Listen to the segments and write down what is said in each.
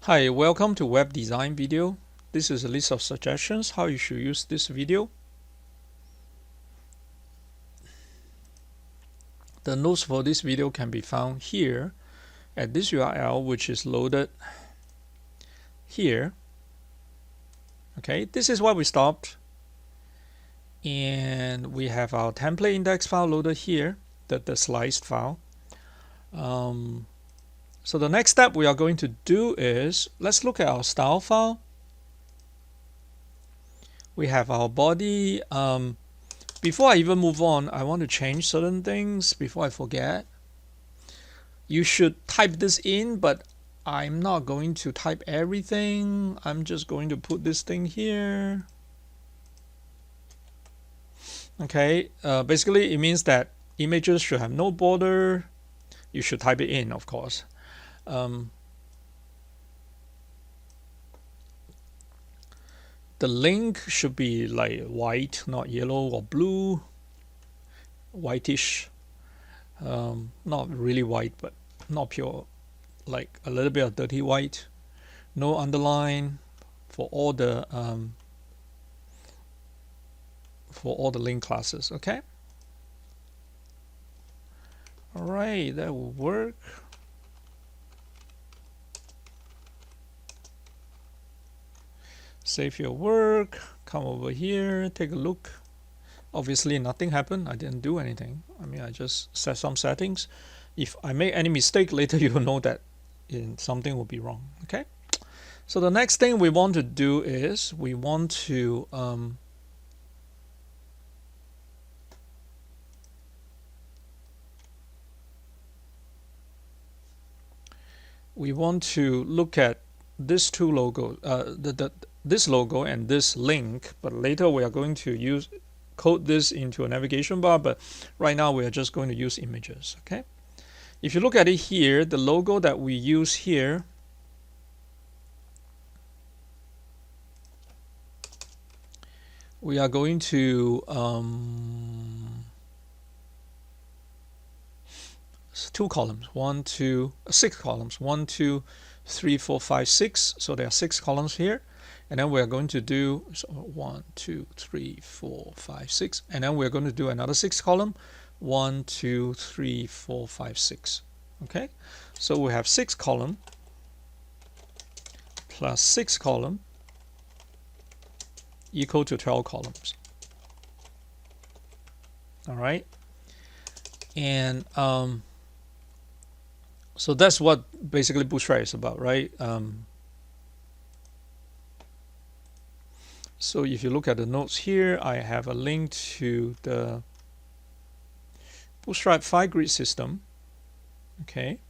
Hi, welcome to web design video. This is a list of suggestions how you should use this video. The notes for this video can be found here at this URL, which is loaded here. Okay, this is where we stopped. And we have our template index file loaded here, the sliced file. So the next step we are going to do is, let's look at our style file. We have our body. Before I even move on, I want to change certain things before I forget. You should type this in, but I'm not going to type everything. I'm just going to put this thing here. Okay, basically it means that images should have no border. You should type it in, of course. The link should be like white, not yellow or blue. Whitish. Not really white, but not pure. Like a little bit of dirty white. No underline for all the link classes. Okay. All right, that will work. Save your work, come over here, take a look. Obviously nothing happened. I didn't do anything. I mean, I just set some settings. If I make any mistake later, you will know that something will be wrong. Okay. So the next thing we want to do is we want to look at these two logos, this logo and this link, but later we are going to code this into a navigation bar, but right now we are just going to use images. Okay. If you look at it here, the logo that we use here, we are going to two columns, 6 columns, 1, 2, 3, 4, 5, 6. So there are 6 columns here. And then we're going to do 1, 2, 3, 4, 5, 6. And then we're going to do another 6 column. 1, 2, 3, 4, 5, 6. Okay. So we have 6 column plus 6 column equal to 12 columns. All right. And so that's what basically Bootstrap is about, right? So if you look at the notes here, I have a link to the Bootstrap 5-grid system. Okay.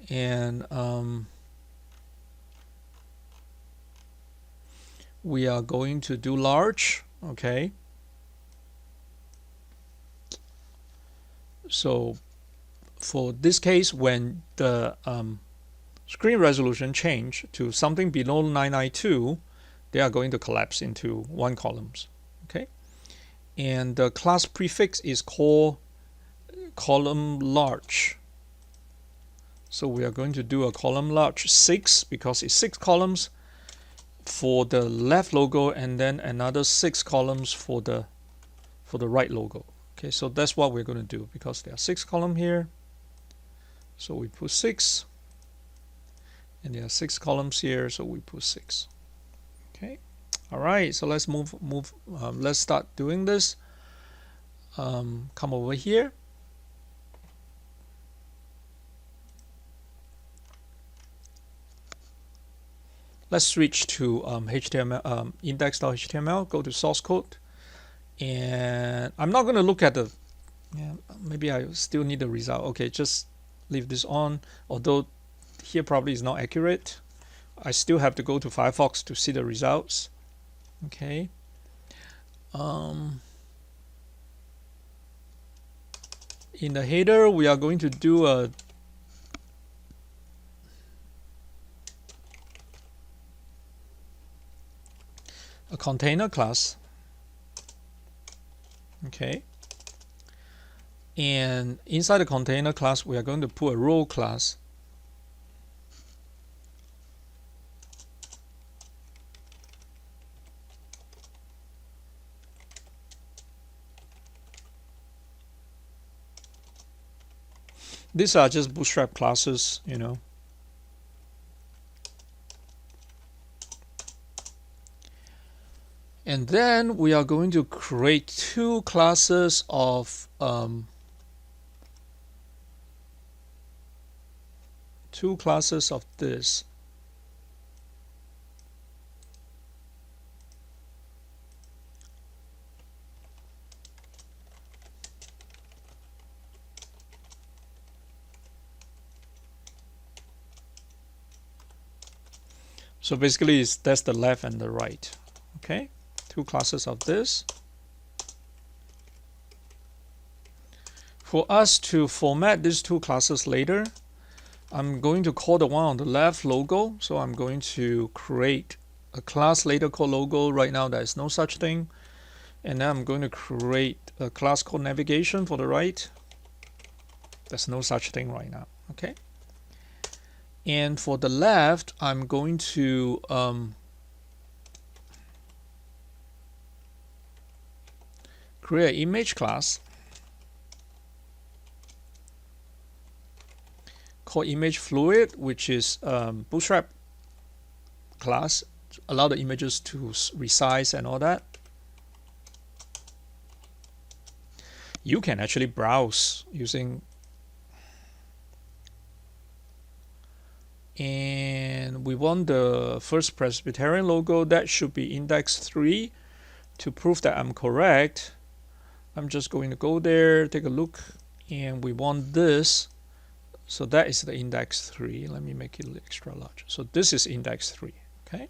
And we are going to do large. Okay. So for this case, when the screen resolution change to something below 992, they are going to collapse into 1 columns. Okay. And the class prefix is called column large. So we are going to do a column large 6 because it's 6 columns for the left logo and then another 6 columns for the right logo. Okay, so that's what we're going to do because there are 6 columns here. So we put 6, and there are 6 columns here, so we put 6. Okay, all right. So let's move. Let's start doing this. Come over here. Let's switch to HTML index.html. Go to source code, and I'm not going to look at the. Yeah, maybe I still need the result. Okay, just leave this on. Although here probably is not accurate. I still have to go to Firefox to see the results. Okay. In the header, we are going to do a container class. Okay. And inside the container class, we are going to put a role class. These are just Bootstrap classes, you know. And then we are going to create two classes of this. So basically, that's the left and the right. Okay, two classes of this. For us to format these two classes later, I'm going to call the one on the left logo. So I'm going to create a class later called logo. Right now, there is no such thing. And then I'm going to create a class called navigation for the right. There's no such thing right now. Okay. And for the left, I'm going to create an image class called image fluid, which is Bootstrap class, allow the images to resize and all that. You can actually browse using, and we want the First Presbyterian logo. That should be index 3. To prove that I'm correct, I'm just going to go there, take a look, and we want this. So that is the index 3. Let me make it extra large. So this is index 3. Okay.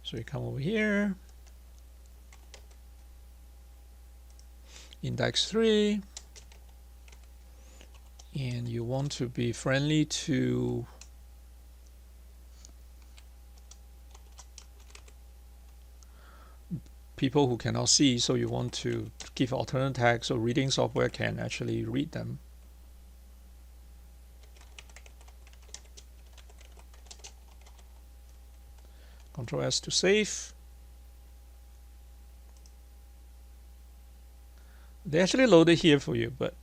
So you come over here, index 3, and you want to be friendly to people who cannot see, so you want to give alternate tags so reading software can actually read them. Control S to save. They actually loaded here for you, but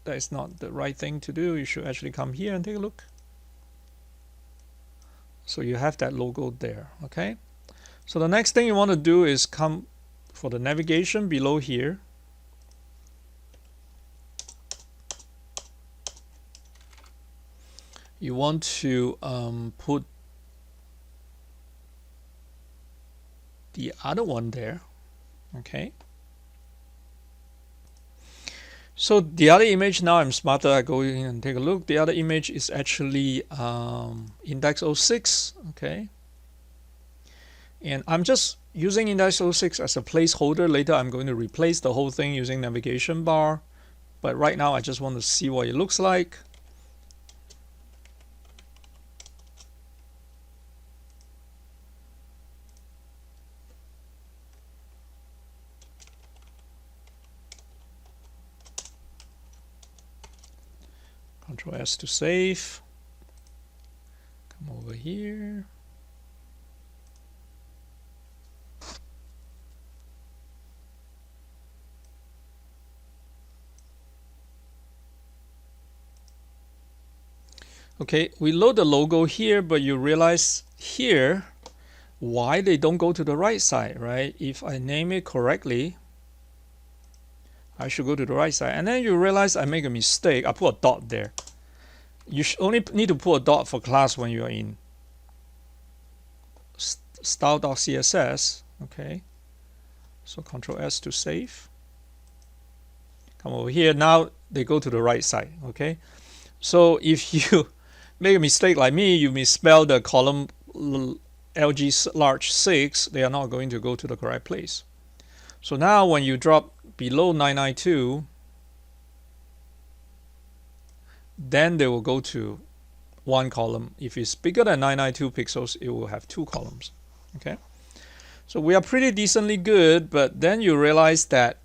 that is not the right thing to do. You should actually come here and take a look. So you have that logo there. Okay. So the next thing you want to do is come for the navigation below here. You want to put the other one there. Okay. So the other image, now I'm smarter, I go in and take a look. The other image is actually index 06. Okay. And I'm just using index 06 as a placeholder. Later, I'm going to replace the whole thing using navigation bar. But right now, I just want to see what it looks like. Control S to save. Come over here. Okay, we load the logo here, but you realize here why they don't go to the right side, right? If I name it correctly, I should go to the right side. And then you realize I make a mistake. I put a dot there. You should only need to put a dot for class when you are in style.css. Okay. So Control S to save. Come over here. Now they go to the right side. Okay. So if you make a mistake like me, you misspell the column LG large 6, they are not going to go to the correct place. So now when you drop below 992, then they will go to one column. If it's bigger than 992 pixels, it will have two columns. Okay. So we are pretty decently good, but then you realize that,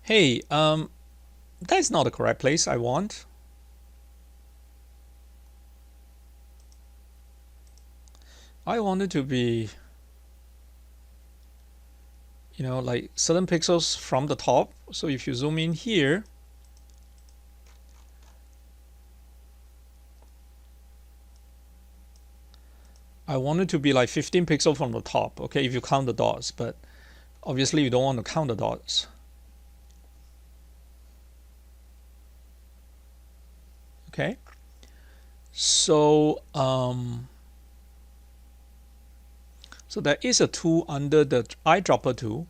hey, that's not the correct place I want. I want it to be like certain pixels from the top. So if you zoom in here, I want it to be like 15 pixels from the top, okay, if you count the dots, but obviously you don't want to count the dots. Okay, so so there is a tool under the eyedropper tool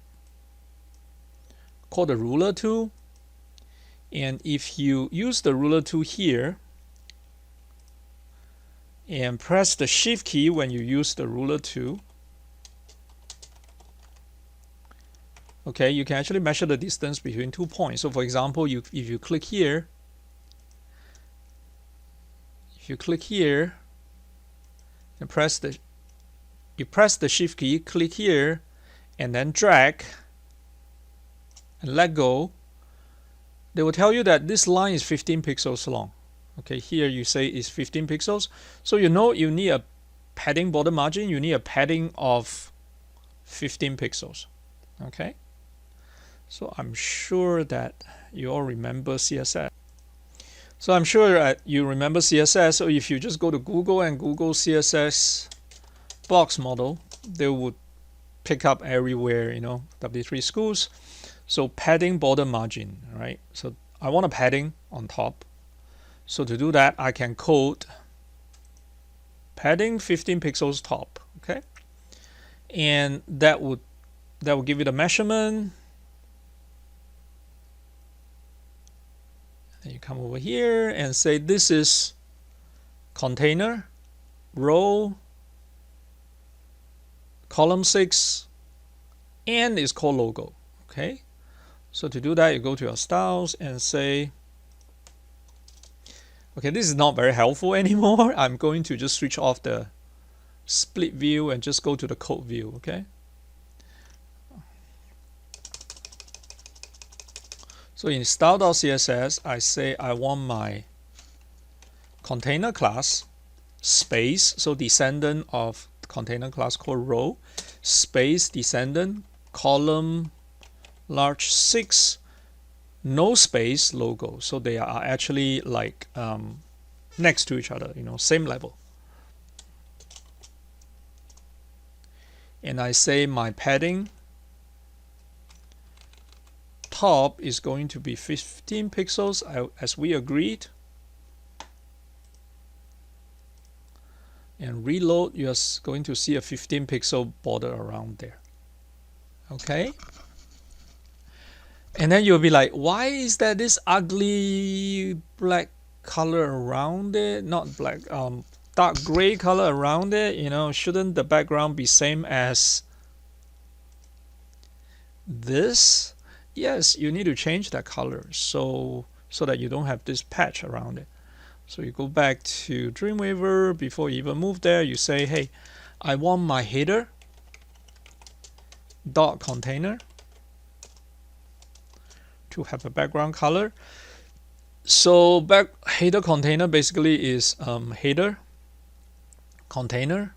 called the ruler tool, and if you use the ruler tool here and press the shift key when you use the ruler tool, okay, you can actually measure the distance between 2 points. So for example, if you click here, and press the shift key, click here, and then drag and let go, they will tell you that this line is 15 pixels long. Okay, here you say it's 15 pixels. So you need a padding border margin. You need a padding of 15 pixels. Okay, so I'm sure that you all remember CSS. So I'm sure you remember CSS. So if you just go to Google and Google CSS box model, they would pick up everywhere, W3 schools. So padding border margin, right? So I want a padding on top. So to do that, I can code padding 15 pixels top, okay? And that would give you the measurement. And you come over here and say this is container, row, column 6, and it's called logo, okay? So to do that, you go to your styles and say, okay, this is not very helpful anymore. I'm going to just switch off the split view and just go to the code view, okay? So in style.css, I say I want my container class space, so descendant of container class called row, space descendant, column large 6, no space logo. So they are actually like next to each other, same level. And I say my padding top is going to be 15 pixels as we agreed. And reload, you're going to see a 15 pixel border around there. Okay? And then you'll be like, why is there this ugly black color around it? Not black, dark gray color around it. Shouldn't the background be same as this? Yes, you need to change that color so that you don't have this patch around it. So you go back to Dreamweaver. Before you even move there, you say, hey, I want my header dot container to have a background color. So header container basically is header container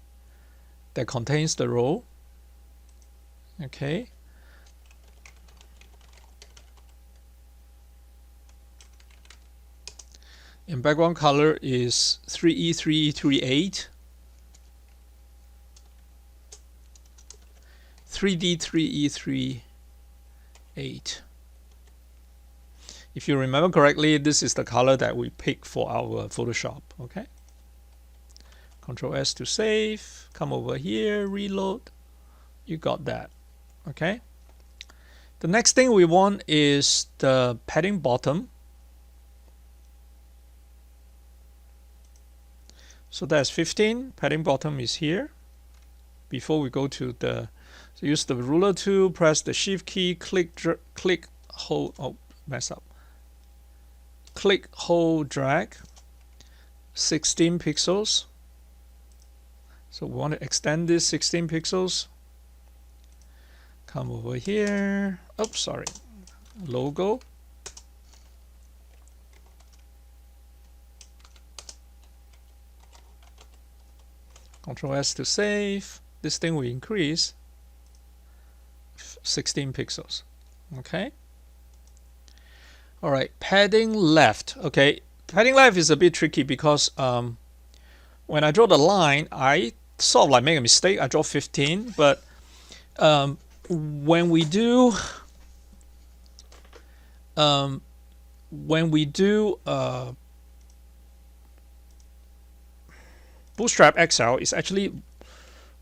that contains the row. Okay. And background color is 3E3E38, 3D3E38. If you remember correctly, this is the color that we picked for our Photoshop. Okay. Control S to save. Come over here, reload. You got that. Okay. The next thing we want is the padding bottom. So that's 15. Padding bottom is here. Before we go to so use the ruler tool, press the shift key, click, hold. Oh, mess up. Click, hold, drag. 16 pixels. So we want to extend this 16 pixels. Come over here. Oops, sorry. Logo. Control S to save. This thing will increase 16 pixels. Okay. All right, padding left. Okay, padding left is a bit tricky because when I draw the line, I sort of like make a mistake. I draw 15, but when we do Bootstrap XL, it's actually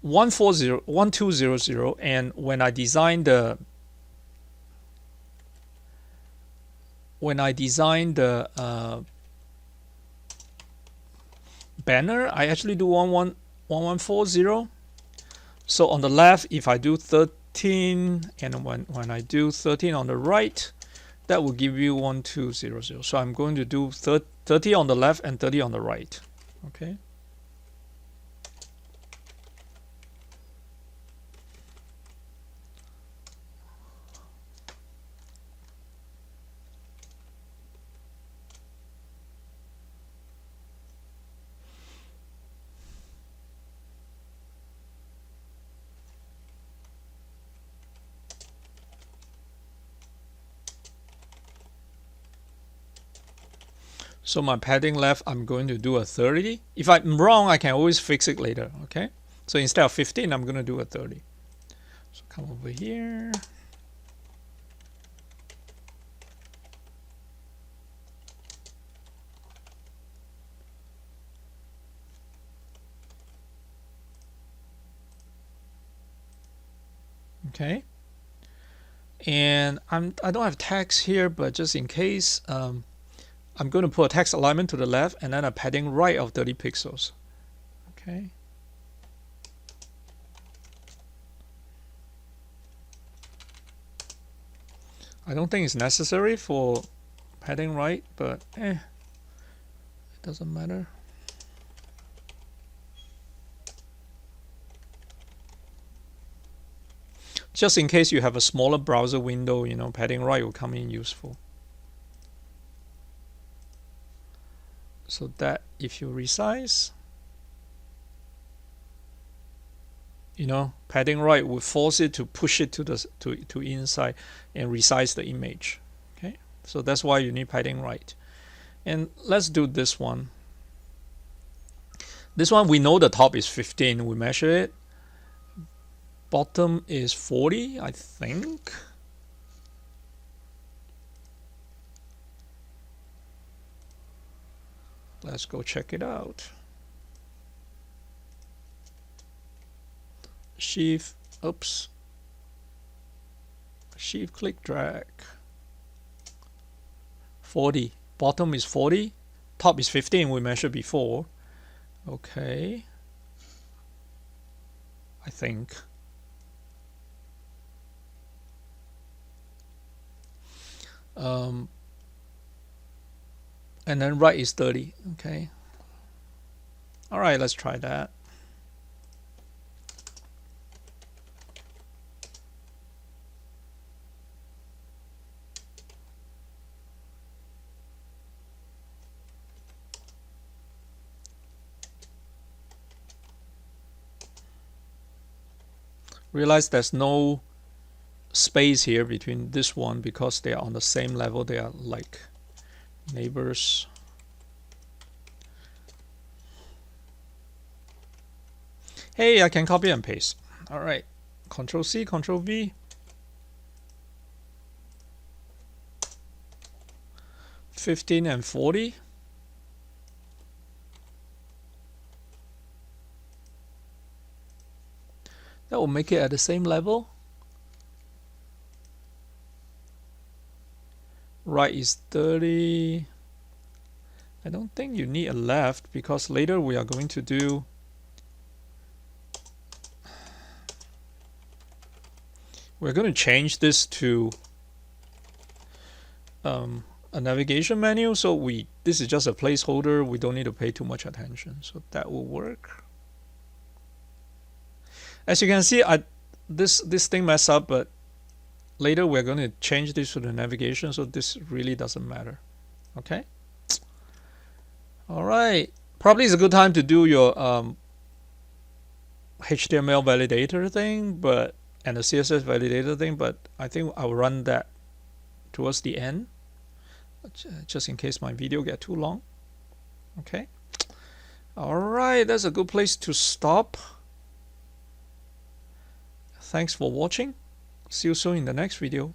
1200, and when I design the banner, I actually do 1140. So on the left, if I do 13, and when I do 13 on the right, that will give you 1200. So I'm going to do 30 on the left and 30 on the right. Okay. So my padding left, I'm going to do a 30. If I'm wrong, I can always fix it later. Okay. So instead of 15, I'm going to do a 30. So come over here. Okay. And I don't have text here, but just in case, I'm going to put a text alignment to the left and then a padding right of 30 pixels. Okay. I don't think it's necessary for padding right, but it doesn't matter. Just in case you have a smaller browser window, padding right will come in useful. So that if you resize, padding right will force it to push it to inside and resize the image. Okay, so that's why you need padding right. And let's do this one. This one, we know the top is 15. We measure it. Bottom is 40, I think. Let's go check it out. Shift click drag. 40. Bottom is 40. Top is 15. We measured before. Okay. I think. And then right is 30. Okay. All right, let's try that. Realize there's no space here between this one because they are on the same level. They are like neighbors. Hey, I can copy and paste. All right, Control C, Control V. 15 and 40. That will make it at the same level. Right is 30. I don't think you need a left because later we are going to do we're going to change this to a navigation menu, so this is just a placeholder. We don't need to pay too much attention, so that will work. As you can see, this thing messed up, but later we're going to change this to the navigation, so this really doesn't matter. Okay. All right. Probably is a good time to do your HTML validator thing, but and the CSS validator thing, but I think I'll run that towards the end, just in case my video get too long. Okay. All right, that's a good place to stop. Thanks for watching. See you soon in the next video.